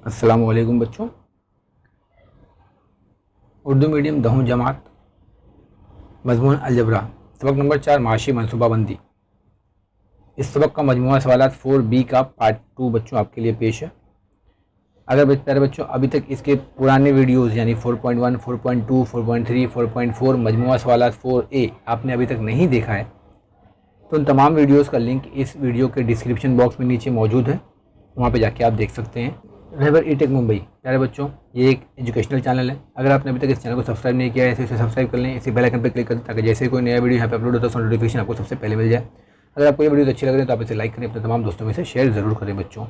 अस्सलाम वालेकुम बच्चों। उर्दू मीडियम दहम जमात मज़मून अलजबरा सबक नंबर 4 माशी मनसूबाबंदी। इस सबक का मजमूआ सवालात 4B का पार्ट 2 बच्चों आपके लिए पेश है। अगर प्यारे बच्चों अभी तक इसके पुराने वीडियोज़ यानी 4.1, 4.2, 4.3, 4.4 मजमूआ सवालात 4A आपने अभी तक नहीं देखा है तो उन तमाम वीडियोज़ का लिंक इस वीडियो के डिस्क्रिप्शन बॉक्स में नीचे मौजूद है, वहाँ पे जाके आप देख सकते हैं। रहबर ई टेक मुंबई प्यारे बच्चों ये एक एजुकेशनल चैनल है। अगर आपने अभी तक इस चैनल को सब्सक्राइब नहीं किया है तो इसे सब्सक्राइब कर लें, इसी बेल आइकन पर क्लिक करें ताकि जैसे कोई नया वीडियो यहाँ पे अपलोड होता है उसका नोटिफिकेशन आपको सबसे पहले मिल जाए। अगर आपको ये वीडियो अच्छी लग रही है तो आप इसे लाइक करें, अपने तमाम दोस्तों में से शेयर ज़रूर करें बच्चों।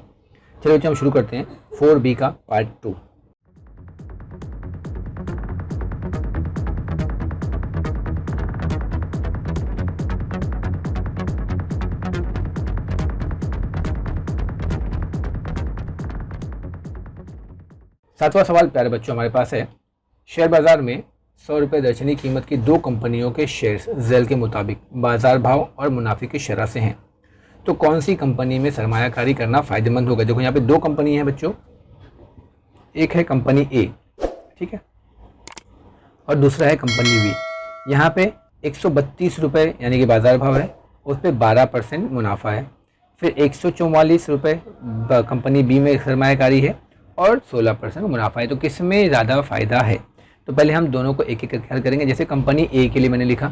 चलिए बच्चों हम शुरू करते हैं 4B का पार्ट 2। सातवां सवाल प्यारे बच्चों हमारे पास है, शेयर बाजार में 100 रुपये दर्शनी कीमत की दो कंपनियों के शेयर्स झैल के मुताबिक बाजार भाव और मुनाफे की शरह से हैं, तो कौन सी कंपनी में सरमायाकारी करना फ़ायदेमंद होगा। देखो यहाँ पे दो कंपनी है बच्चों, एक है कंपनी ए, ठीक है, और दूसरा है कंपनी बी। यहाँ पे 132 रुपये यानी कि बाजार भाव है, उस पर 12% मुनाफा है। फिर 144 रुपये कंपनी बी में सरमायाकारी है और 16% मुनाफा है। तो किस में ज़्यादा फ़ायदा है, तो पहले हम दोनों को एक एक करके हल करेंगे। जैसे कंपनी ए के लिए मैंने लिखा,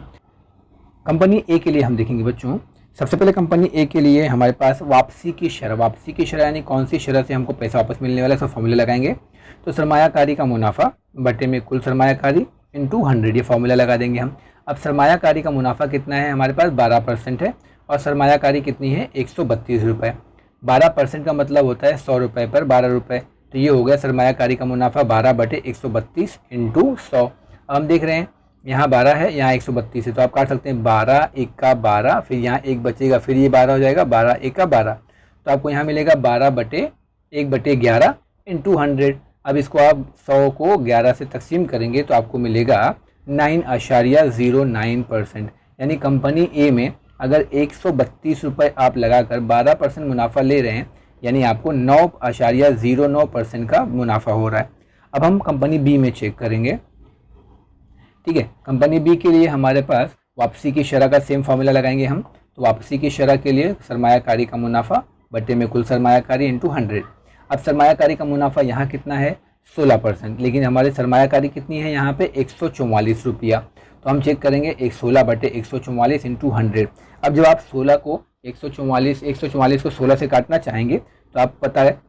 कंपनी ए के लिए हम देखेंगे बच्चों। सबसे पहले कंपनी ए के लिए हमारे पास वापसी की शरह यानी कौन सी शरह से हमको पैसा वापस मिलने वाला है, सब फॉर्मूला लगाएंगे। तो सरमायाकारी का मुनाफा बटे में कुल सरमायाकारी इंटू 100, ये फॉर्मूला लगा देंगे हम। अब सरमायाकारी का मुनाफा कितना है, हमारे पास 12% है और सरमायाकारी कितनी है 132 रुपये। 12% का मतलब होता है 100 रुपये पर 12 रुपये, तो ये हो गया सरमायाकारी का मुनाफा 12/132 इंटू 100। अब हम देख रहे हैं यहाँ 12 है, यहाँ 132 है, तो आप काट सकते हैं 12 1 का 12, फिर यहाँ 1 बचेगा, फिर ये 12 हो जाएगा, 12 1 का 12, तो आपको यहाँ मिलेगा 12/1/11 इंटू 100। अब इसको आप 100 को 11 से तकसीम करेंगे तो आपको मिलेगा 9.09%। यानी कंपनी ए में अगर 132 रुपये आप लगाकर 12% मुनाफा ले रहे हैं, यानी आपको 9.09% का मुनाफा हो रहा है। अब हम कंपनी बी में चेक करेंगे, ठीक है। कंपनी बी के लिए हमारे पास वापसी की शरह का सेम फार्मूला लगाएंगे हम। तो वापसी की शरह के लिए सरमायाकारी का मुनाफा बटे में कुल सरमायाकारी इंटू 100। अब सरमायाकारी का मुनाफा यहाँ कितना है 16%, लेकिन हमारी सरमायाकारी कितनी है यहाँ पे 144 रुपया। तो हम चेक करेंगे 16/144 इंटू 100। अब जब आप 16 को 144 को 16 से काटना चाहेंगे तो आप पता है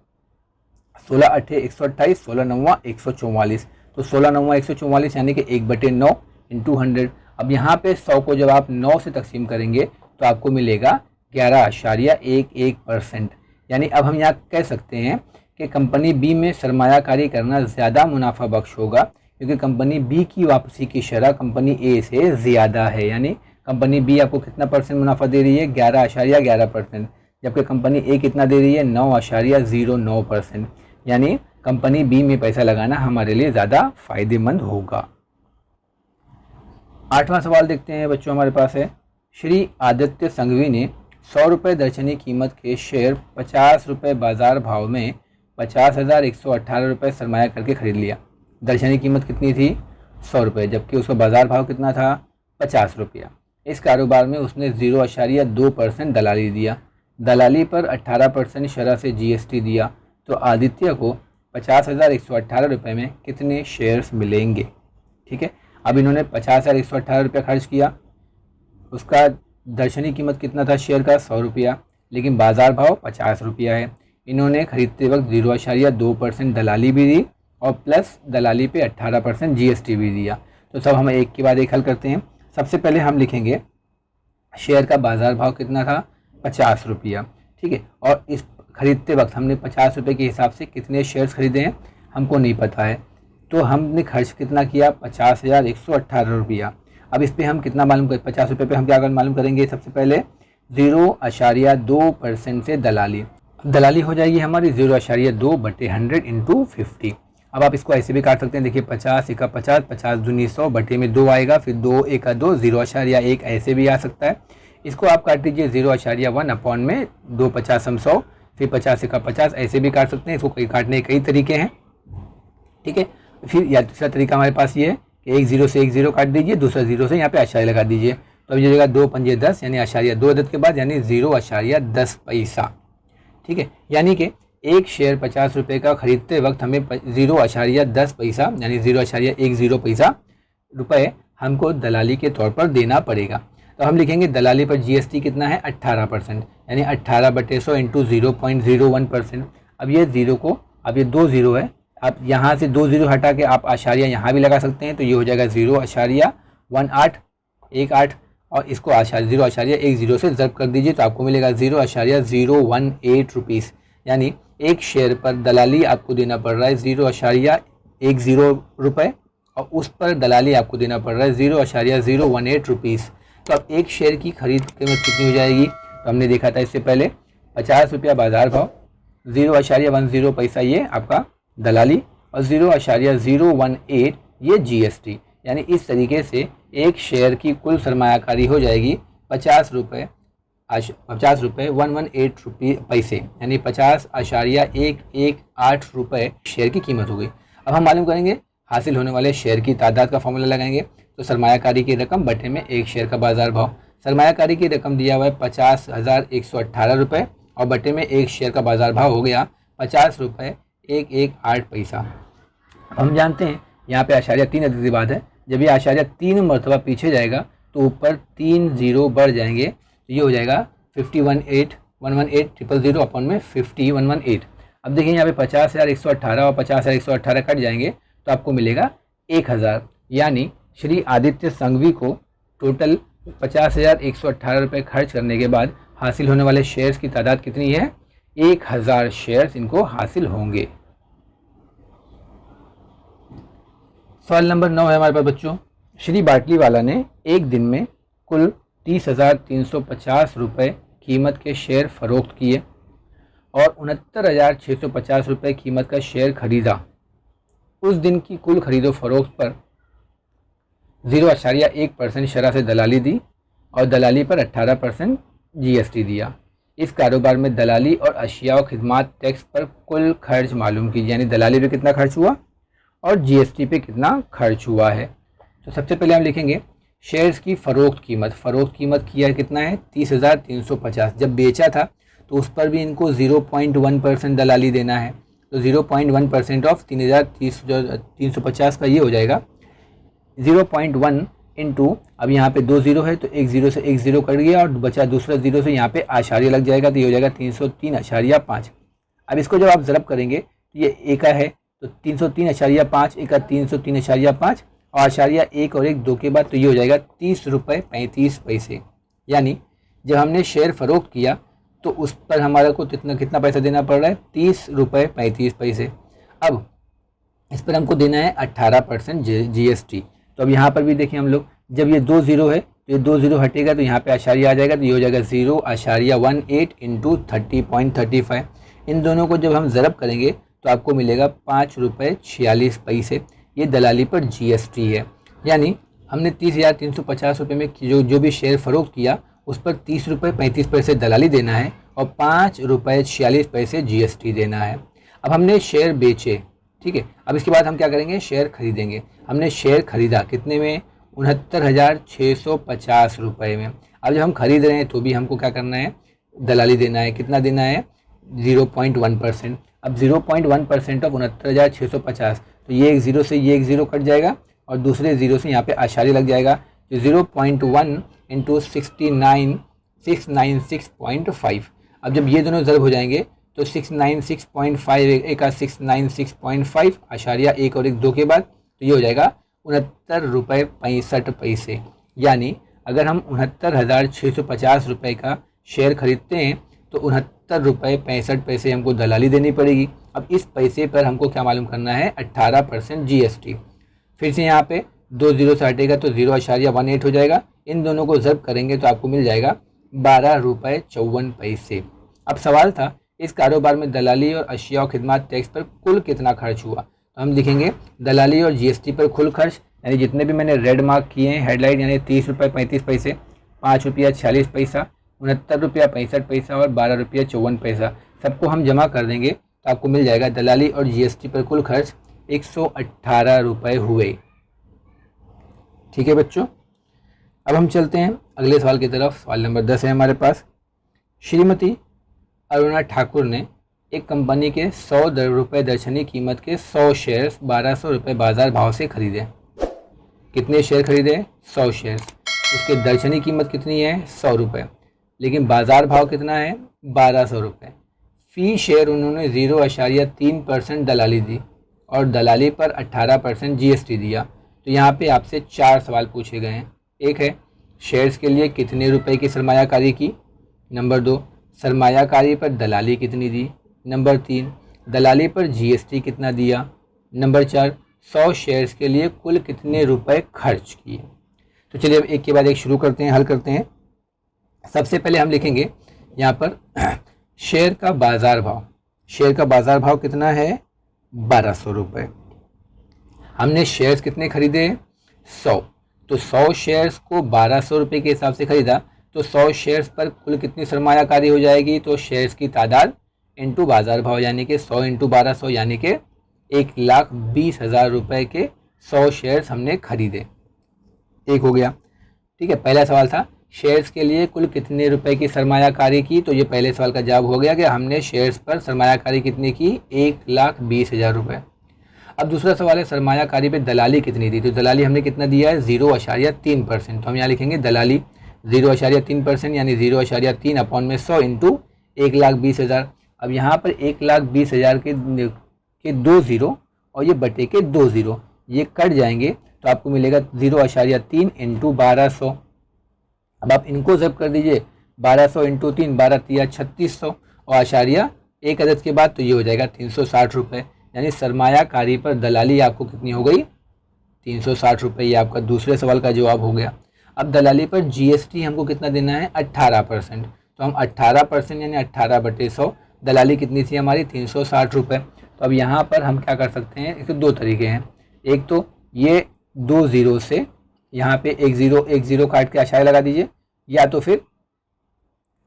16 8 128, 16 9 144, तो 16 9 144 यानी कि 1/9 इंटू 100। अब यहाँ पे 100 को जब आप 9 से तकसीम करेंगे तो आपको मिलेगा 11.11%। यानी अब हम यहाँ कह सकते हैं कि कंपनी बी में सरमायाकारी करना ज़्यादा मुनाफा बख्श होगा, क्योंकि कंपनी बी की वापसी की शरह कंपनी ए से ज़्यादा है। यानी कंपनी बी आपको कितना परसेंट मुनाफा दे रही है 11.11%, जबकि कंपनी ए कितना दे रही है 9.09%। यानी कंपनी बी में पैसा लगाना हमारे लिए ज़्यादा फ़ायदेमंद होगा। 8वां सवाल देखते हैं बच्चों, हमारे पास है, श्री आदित्य संघवी ने 100 रुपये दर्शनी कीमत के शेयर 50 रुपये बाजार भाव में 50,118 रुपये सरमाया करके ख़रीद लिया। दर्शनी कीमत कितनी थी 100 रुपये, जबकि उसका बाजार भाव कितना था 50 रुपया। इस कारोबार में उसने 0.2% दलाली दिया। दलाली पर 18% शरह से GST दिया, तो आदित्य को 50,118 रुपये में कितने शेयर्स मिलेंगे। ठीक है, अब इन्होंने 50,118 रुपया खर्च किया, उसका दर्शनी कीमत कितना था शेयर का 100 रुपया, लेकिन बाज़ार भाव 50 रुपया है। इन्होंने ख़रीदते वक्त 0.2% दलाली भी दी और प्लस दलाली पे 18% GST भी दिया। तो सब हम एक के बाद एक हल करते हैं। सबसे पहले हम लिखेंगे शेयर का बाज़ार भाव कितना था 50 रुपया, ठीक है, और इस ख़रीदते वक्त हमने 50 रुपये के हिसाब से कितने शेयर्स ख़रीदे हैं हमको नहीं पता है, तो हमने खर्च कितना किया 50,118 रुपया। अब इस पर हम कितना मालूम करें, 50 रुपये पे हम क्या मालूम करेंगे, सबसे पहले 0.2% से दलाली हो जाएगी हमारी 0.2/100 इंटू 50। अब आप इसको ऐसे भी काट सकते हैं, देखिए 50 1 50, 50 दूनी 100, बटे में 2 आएगा, फिर 2 1 2, 0.1 ऐसे भी आ सकता है। इसको आप काट दीजिए 0.1 अपॉन में 2 50 100, फिर 50 का 50 ऐसे भी काट सकते हैं, इसको काटने के कई तरीके हैं। ठीक है, फिर या दूसरा तरीका हमारे पास ये है कि एक जीरो से एक जीरो काट दीजिए, दूसरा जीरो से यहाँ पे आशार्य लगा दीजिए। तो अब ये जगह 2 पंजे 10 यानी आशार्य 2 अदद के बाद यानी 0.10 पैसा। ठीक है, यानी कि एक शेयर 50 रुपये का खरीदते वक्त हमें 0.10 पैसा यानी 0.10 पैसा रुपये हमको दलाली के तौर पर देना पड़ेगा। तो हम लिखेंगे दलाली पर जीएसटी कितना है 18%, यानी 18/100 इंटू 0.01%। अब ये जीरो को, अब ये 2 जीरो है, आप यहाँ से 2 जीरो हटा के आप आशार्य यहाँ भी लगा सकते हैं, तो ये हो जाएगा 0.18 और इसको 0.10 से ज़र्ब कर दीजिए तो आपको मिलेगा 0.018 रुपीज़। यानी एक शेयर पर दलाली आपको देना पड़ रहा है 0.10 रुपये और उस पर दलाली आपको देना पड़ रहा है 0.018 रुपीज़। तो अब एक शेयर की खरीद कीमत कितनी हो जाएगी? तो हमने देखा था इससे पहले 50 रुपया बाज़ार भाव, 0.10 पैसा ये आपका दलाली और 0.018 ये जीएसटी। यानी इस तरीके से एक शेयर की कुल सरमायाकारी हो जाएगी 50 रुपये 118 पैसे, यानी 50.118 रुपये शेयर की कीमत हो गई। अब हम मालूम करेंगे हासिल होने वाले शेयर की तादाद का फॉर्मूला लगाएंगे। तो सरमायाकारी की रकम बटे में एक शेयर का बाजार भाव। सरमायाकारी की रकम दिया हुआ है 50,118 रुपये और बटे में एक शेयर का बाजार भाव हो गया 50.118 पैसा। हम जानते हैं यहाँ पे आशार्य 3 अदद की बात है, जब ये आशार्य 3 मरतबा पीछे जाएगा तो ऊपर 3 जीरो बढ़ जाएंगे, तो ये हो जाएगा 118,000 अपन में 50,118। अब देखिए यहाँ पे 50,118 और 50,118 कट जाएंगे तो आपको मिलेगा 1,000। यानी श्री आदित्य संघवी को टोटल 50,118 रुपये खर्च करने के बाद हासिल होने वाले शेयर्स की तादाद कितनी है? 1,000 शेयर्स इनको हासिल होंगे। सवाल नंबर 9 है हमारे पास बच्चों। श्री बाटलीवाला ने एक दिन में कुल 30,350 रुपये कीमत के शेयर फरोख्त किए और 69,650 रुपये कीमत का शेयर खरीदा। उस दिन की कुल खरीदो फरोख्त पर 0.1% शरह से दलाली दी और दलाली पर 18% जीएसटी दिया। इस कारोबार में दलाली और अशिया और खिदमात टैक्स पर कुल खर्च मालूम कीजिए, यानी दलाली पे कितना खर्च हुआ और जीएसटी पे कितना खर्च हुआ है। तो सबसे पहले हम लिखेंगे शेयर्स की फ़रोख्त कीमत। फ़रोख्त कीमत किया कितना है? 30,350। जब बेचा था तो उस पर भी इनको 0.1% दलाली देना है, तो 0.1% ऑफ 30,350 का ये हो जाएगा 0.1 इंटू, अब यहाँ पे 2 जीरो है तो एक जीरो से एक जीरो कट गया और बचा दूसरा जीरो से यहाँ पे आशार्य लग जाएगा, तो ये हो जाएगा 303.5। अब इसको जब आप ज़रब करेंगे तो ये एका है तो 303.5 एका 303.5 और आशार्य 1 और 1 2 के बाद, तो ये हो जाएगा 30 रुपये 35 पैसे। यानी जब हमने शेयर फ़रोख्त किया तो उस पर हमारा को कितना पैसा देना पड़ रहा है? 30 रुपये 35 पैसे। अब इस पर हमको देना है 18% जीएसटी। तो अब यहाँ पर भी देखिए हम लोग, जब ये 2 जीरो है तो ये 2 जीरो हटेगा तो यहाँ पे आशार्य आ जाएगा, तो ये हो जाएगा 0.18 इंटू 30.35। इन दोनों को जब हम ज़रब करेंगे तो आपको मिलेगा 5 रुपये 46 पैसे। ये दलाली पर जीएसटी है। यानी हमने 30,350 रुपये में जो भी शेयर फ़रोख्त किया उस पर 30 रुपये 35 पैसे दलाली देना है और 5 रुपये 46 पैसे जीएसटी देना है। अब हमने शेयर बेचे, ठीक है। अब इसके बाद हम क्या करेंगे? शेयर खरीदेंगे। हमने शेयर खरीदा कितने में? 69,650 रुपये में। अब जब हम खरीद रहे हैं तो भी हमको क्या करना है? दलाली देना है। कितना देना है? 0.1%। अब 0.1% ऑफ 69,650, तो ये एक ज़ीरो से ये एक ज़ीरो कट जाएगा और दूसरे ज़ीरो से यहाँ पे आशार्य लग जाएगा, तो 0.1 इंटू 696.5। अब जब ये दोनों ज़रब हो जाएंगे तो 696.5 एक 696.5 आशार्य 1 और 1 2 के बाद, तो ये हो जाएगा 69 रुपये 65 पैसे। यानी अगर हम 69,650 रुपये का शेयर खरीदते हैं तो 69 रुपये 65 पैसे हमको दलाली देनी पड़ेगी। अब इस पैसे पर हमको क्या मालूम करना है? 18% जीएसटी। फिर से यहाँ पे 2 जीरो से हटेगा तो 0.18 हो जाएगा। इन दोनों को ज़रब करेंगे तो आपको मिल जाएगा 12 रुपये 54 पैसे। अब सवाल था इस कारोबार में दलाली और अशिया और खिदमात टैक्स पर कुल कितना खर्च हुआ? तो हम लिखेंगे दलाली और जीएसटी पर कुल खर्च, यानी जितने भी मैंने रेड मार्क किए हैं हेडलाइन, यानी 30 रुपये 35 पैसे, 5 रुपया 46 पैसा, 69 रुपया 65 पैसा और 12 रुपया 54 पैसा। सबको हम जमा कर देंगे तो आपको मिल जाएगा दलाली और जीएसटी पर कुल खर्च 118 रुपये हुए। ठीक है बच्चों, अब हम चलते हैं अगले सवाल की तरफ। सवाल नंबर 10 है हमारे पास। श्रीमती अरुणा ठाकुर ने एक कंपनी के 100 रुपये दर्शनी कीमत के 100 शेयर्स 1200 रुपये बाजार भाव से खरीदे। कितने शेयर खरीदे? 100 शेयर्स। उसके दर्शनी कीमत कितनी है? 100 रुपये, लेकिन बाजार भाव कितना है? 1200 रुपये। फ़ी शेयर उन्होंने 0.3% दलाली दी और दलाली पर 18% जीएसटी दिया। तो यहाँ पे आपसे 4 सवाल पूछे गए हैं। एक है शेयर्स के लिए कितने रुपए की सरमायाकारी की। नंबर 2, सरमायाकारी पर दलाली कितनी दी। नंबर 3, दलाली पर जीएसटी कितना दिया। नंबर 4, 100 शेयर्स के लिए कुल कितने रुपए खर्च किए। तो चलिए अब एक के बाद एक शुरू करते हैं, हल करते हैं। सबसे पहले हम लिखेंगे यहाँ पर शेयर का बाजार भाव। शेयर का बाजार भाव कितना है? 1200 रुपये। हमने शेयर्स कितने खरीदे? 100। तो 100 शेयर्स को 1200 रुपये के हिसाब से खरीदा, तो 100 शेयर्स पर कुल कितनी सरमायाकारी हो जाएगी? तो शेयर्स की तादाद इंटू बाजार भाव, यानी कि 100 इंटू 1200, यानी कि 1,20,000 रुपये के 100 शेयर्स हमने खरीदे। एक हो गया। ठीक है, पहला सवाल था शेयर्स के लिए कुल कितने रुपए की सरमायाकारी की। तो ये पहले सवाल का जवाब हो गया कि हमने शेयर्स पर सरमायाकारी कितनी की? 1,20,000 रुपये। अब दूसरा सवाल है सरमायाकारी पे दलाली कितनी दी। तो दलाली हमने कितना दिया है? 0.3%। तो हम यहाँ लिखेंगे दलाली 0.3% यानी 0.3 अपॉन में 100 इंटू 1,20,000। अब यहाँ पर 1,20,000 के 2 ज़ीरो और ये बटे के 2 ज़ीरो ये कट जाएंगे, तो आपको मिलेगा 0.3 इंटू 1200। अब आप इनको ज़ब्त कर दीजिए, 1200 इंटू 3, 12 × 3600 और आशारिया एक अदद के बाद, तो ये हो जाएगा 360 रुपये। यानी सरमायाकारी पर दलाली आपको कितनी हो गई? 360 रुपये। ये आपका दूसरे सवाल का जवाब हो गया। अब दलाली पर जीएसटी हमको कितना देना है? 18%। तो हम 18% यानी 18/100, दलाली कितनी थी हमारी? 360 रुपये। तो अब यहाँ पर हम क्या कर सकते हैं? इसके 2 तरीके हैं। एक तो ये 2 ज़ीरो से यहाँ पे एक ज़ीरो काट के आशारिया लगा दीजिए, या तो फिर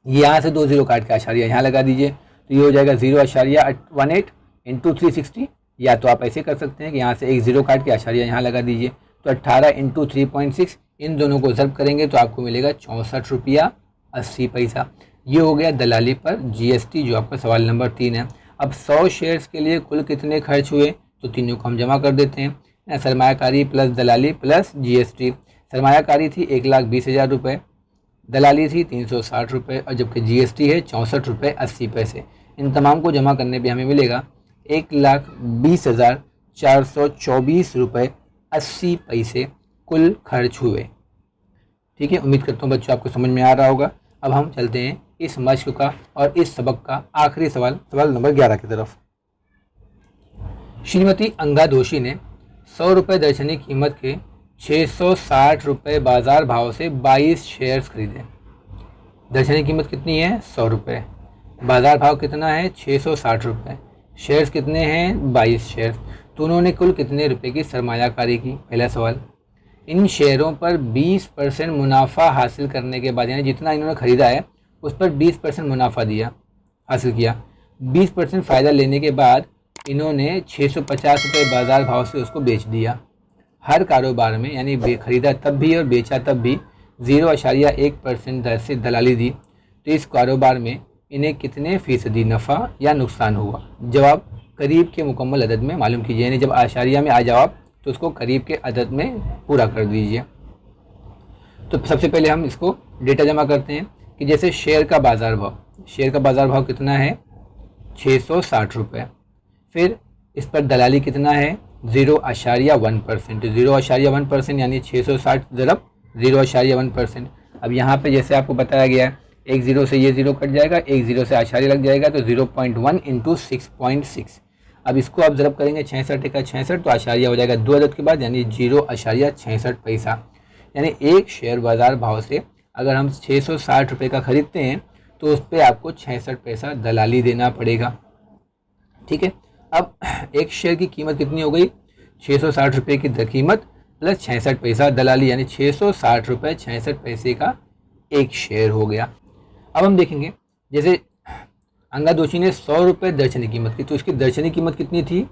यहाँ से 2 ज़ीरो काट के आशारिया यहाँ लगा दीजिए। तो ये हो जाएगा 0.18 इंटू 360। या तो आप ऐसे कर सकते हैं कि यहाँ से एक ज़ीरो काट के आशारिया यहाँ लगा दीजिए। तो 18 इंटू 3.6, इन दोनों को ज़ब्त करेंगे तो आपको मिलेगा 64 रुपया 80 पैसा। ये हो गया दलाली पर जीएसटी, जो आपका सवाल नंबर 3 है। अब 100 शेयर्स के लिए कुल कितने खर्च हुए, तो तीनों को हम जमा कर देते हैं। सरमायाकारी प्लस दलाली प्लस जीएसटी। सरमायाकारी थी 1,20,000 रुपये, दलाली थी 360 रुपये और जबकि जीएसटी है 64 रुपये 80 पैसे। इन तमाम को जमा करने पे हमें मिलेगा 1,20,424 रुपये 80 पैसे कुल खर्च हुए। ठीक है, उम्मीद करता हूँ बच्चों आपको समझ में आ रहा होगा। अब हम चलते हैं इस मश्क का और इस सबक का आखिरी सवाल, सवाल नंबर 11 की तरफ। श्रीमती अंगा दोषी ने 100 रुपये दर्शनी कीमत के 660 रुपये बाजार भाव से 22 शेयर्स खरीदे। दर्शनी कीमत कितनी है? 100 रुपये। बाजार भाव कितना है? 660 रुपये। शेयर्स कितने हैं? 22 शेयर्स। तो उन्होंने कुल कितने रुपए की सरमायाकारी की? पहला सवाल। इन शेयरों पर 20% मुनाफा हासिल करने के बाद, यानी जितना इन्होंने ख़रीदा है उस पर 20% मुनाफा दिया, हासिल किया। 20% फ़ायदा लेने के बाद इन्होंने 650 रुपये बाज़ार भाव से उसको बेच दिया। हर कारोबार में यानी ख़रीदा तब भी और बेचा तब भी 0.1% दर से दलाली दी। तो इस कारोबार में इन्हें कितने फ़ीसदी नफ़ा या नुकसान हुआ? जवाब करीब के मुकम्मल अदद में मालूम कीजिए, यानी जब आशारिया में आ जवाब तो उसको करीब के अदद में पूरा कर दीजिए। तो सबसे पहले हम इसको डेटा जमा करते हैं कि जैसे शेयर का बाज़ार भाव कितना है? 660 रुपये। फिर इस पर दलाली कितना है? 0.1%। 0.1% यानी 660 ज़रब 0.1%। अब यहाँ पे जैसे आपको बताया गया है, एक ज़ीरो से ये ज़ीरो कट जाएगा, एक ज़ीरो से आशारिया लग जाएगा, तो 0.1 इंटू 6.6। अब इसको आप ज़रब करेंगे 66 का 66, तो आशारिया हो जाएगा 2 अदद के बाद, यानी 0.66 पैसा। यानी एक शेयर बाज़ार भाव से अगर हम 660 रुपये का ख़रीदते हैं तो उस पर आपको 66 पैसा दलाली देना पड़ेगा। ठीक है, अब एक शेयर की कीमत कितनी हो गई? 660 रुपये की कीमत प्लस 66 पैसा दलाली, यानी 660 रुपये 66 पैसे का एक शेयर हो गया। अब हम देखेंगे जैसे अंगादोषी ने 100 रुपये दर्शनी कीमत की, तो इसकी दर्शनी कीमत कितनी थी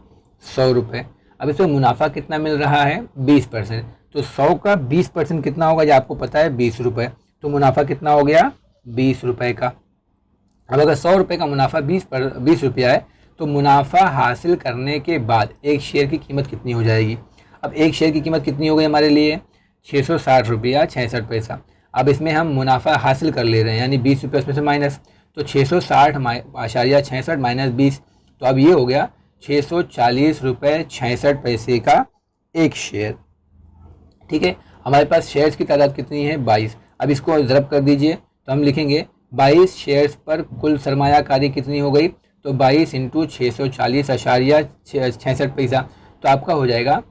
100 रुपये। अब इसमें मुनाफा कितना मिल रहा है 20%, तो 100 का 20% कितना होगा, ये आपको पता है 20 रुपये, तो मुनाफा कितना हो गया 20 रुपये का। अब अगर 100 रुपये का मुनाफा 20 रुपया है, तो मुनाफा हासिल करने के बाद एक शेयर की कीमत कितनी हो जाएगी। अब एक शेयर की कीमत कितनी हो गई हमारे लिए 660 रुपया 66 पैसा। अब इसमें हम मुनाफा हासिल कर ले रहे हैं, यानी 20 रुपये उसमें से माइनस, तो 660.66 माइनस 20, तो अब ये हो गया 640 रुपये 66 पैसे का एक शेयर। ठीक है, हमारे पास शेयर्स की तादाद कितनी है 22। अब इसको ज़रब कर दीजिए, तो हम लिखेंगे 22 शेयर्स पर कुल सरमायाकारी कितनी हो गई, तो 22 इंटू 640.66 पैसा, तो आपका हो जाएगा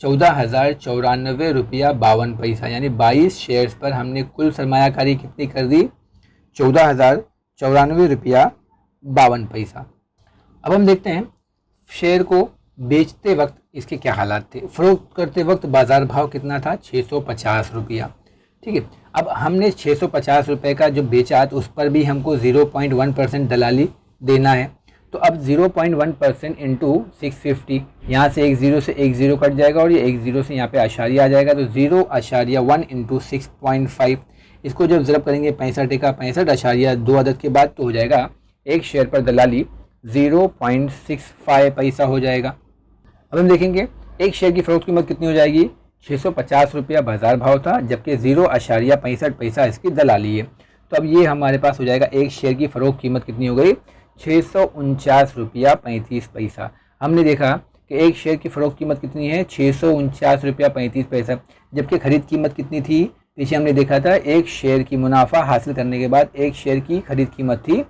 14,094 रुपया 52 पैसा। यानी 22 शेयर्स पर हमने कुल सरमायाकारी कितनी कर दी 14,094 रुपया 52 पैसा। अब हम देखते हैं शेयर को बेचते वक्त इसके क्या हालात थे। फ़रोख्त करते वक्त बाज़ार भाव कितना था 650 रुपया। ठीक है, अब हमने 650 रुपये का जो बेचा तो उस पर भी हमको 0.1% दलाली देना है। तो अब 0.1% इंटू 650, यहाँ से एक ज़ीरो से एक ज़ीरो कट जाएगा और ये एक ज़ीरो से यहाँ पे आशारिया आ जाएगा, तो 0.1 इंटू 6.5, इसको जब ज़रब करेंगे 65 का 65.2 अदद के बाद, तो हो जाएगा एक शेयर पर दलाली 0.65 पैसा हो जाएगा। अब हम देखेंगे एक शेयर की फ़रोख्त कीमत कितनी हो जाएगी 650 रुपया बाज़ार भाव था, जबकि 0.65 पैसा इसकी दलाली है। तो अब ये हमारे पास हो जाएगा एक शेयर की फ़रोख्त कीमत कितनी हो गई 649 रुपया 35 पैसा। हमने देखा कि एक शेयर की फ़रोख्त कीमत कितनी है 649 रुपया 35 पैसा, जबकि ख़रीद कीमत कितनी थी, पीछे हमने देखा था एक शेयर की मुनाफा हासिल करने के बाद एक शेयर की ख़रीद कीमत थी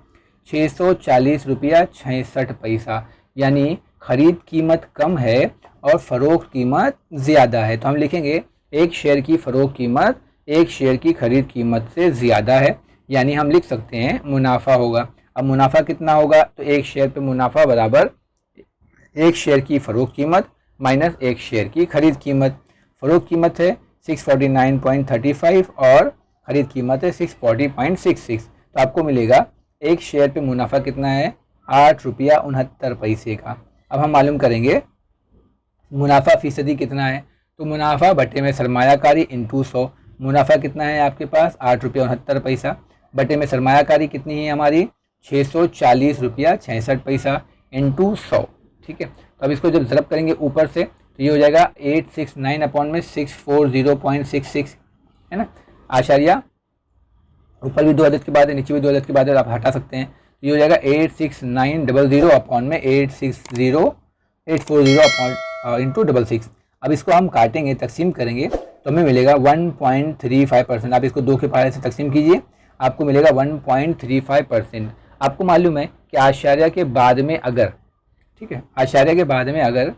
640 रुपया 66 पैसा। यानी ख़रीद कीमत कम है और फ़रोख्त कीमत ज़्यादा है, तो हम लिखेंगे एक शेयर की फ़रोख्त कीमत एक शेयर की ख़रीद कीमत से ज़्यादा है, यानी हम लिख सकते हैं मुनाफा होगा। अब मुनाफा कितना होगा, तो एक शेयर पे मुनाफा बराबर एक शेयर की फ़रोख्त कीमत माइनस एक शेयर की ख़रीद कीमत। फ़रोख्त कीमत है 649.35 और ख़रीद कीमत है 640.66, तो आपको मिलेगा एक शेयर पे मुनाफा कितना है 8 रुपया 69 पैसे का। अब हम मालूम करेंगे मुनाफा फ़ीसदी कितना है, तो मुनाफा बटे में सरमायाकारी इंटू 100, मुनाफा कितना है आपके पास 8 रुपया 69 पैसा, बटे में सरमायाकारी कितनी है हमारी 640 रुपया 66 पैसा इंटू 100। ठीक है, तो अब इसको जब ज़रब करेंगे ऊपर से, तो ये हो जाएगा 869 अपॉन में 640.66, है ना, आशारिया ऊपर भी 2 अदद के बाद है नीचे भी 2 अदद के बाद है, आप हटा सकते हैं, तो ये हो जाएगा 86900 अपॉन में 840 अपॉन इंटू 66। अब इसको हम काटेंगे तकसीम करेंगे तो हमें मिलेगा 1.35%। आप इसको 2 के पारे से तकसीम कीजिए, आपको मिलेगा 1.35%। आपको मालूम है कि आशारिया के बाद में अगर, ठीक है, आशारिया के बाद में अगर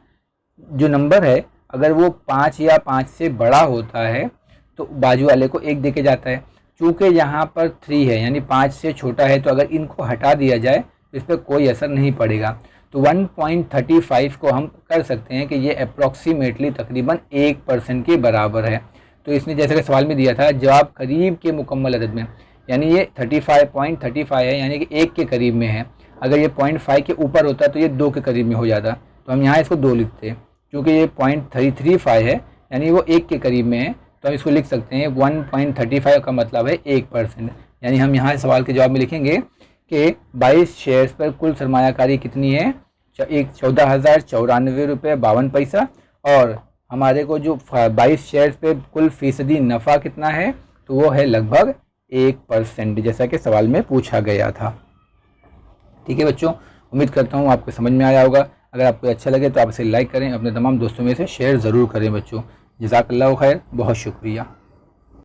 जो नंबर है अगर वो 5 या 5 से बड़ा होता है तो बाजू वाले को 1 देके जाता है। चूँकि यहाँ पर 3 है यानी 5 से छोटा है, तो अगर इनको हटा दिया जाए तो इस पर कोई असर नहीं पड़ेगा। तो 1.35 को हम कर सकते हैं कि ये अप्रॉक्सीमेटली तकरीबन 1% के बराबर है। तो इसने जैसे कि सवाल में दिया था जवाब करीब के मुकम्मल अदद में, यानी ये 35.35 है, यानी कि 1 के करीब में है। अगर ये 0.5 के ऊपर होता तो ये 2 के करीब में हो जाता, तो हम यहाँ इसको 2 लिखते हैं। क्योंकि ये 0.335 है यानी वो 1 के करीब में है, तो हम इसको लिख सकते हैं 1.35 का मतलब है 1%। यानी हम यहाँ सवाल के जवाब में लिखेंगे कि 22 शेयर्स पर कुल सरमायाकारी कितनी है 14,094 रुपये 52 पैसा, और हमारे को जो 22 शेयर्स पे कुल फ़ीसदी नफ़ा कितना है तो वो है लगभग 1%, जैसा कि सवाल में पूछा गया था। ठीक है बच्चों, उम्मीद करता हूँ आपको समझ में आया होगा। अगर आपको अच्छा लगे तो आप इसे लाइक करें, अपने तमाम दोस्तों में से शेयर ज़रूर करें बच्चों। जज़ाकल्लाहु खैर, बहुत शुक्रिया।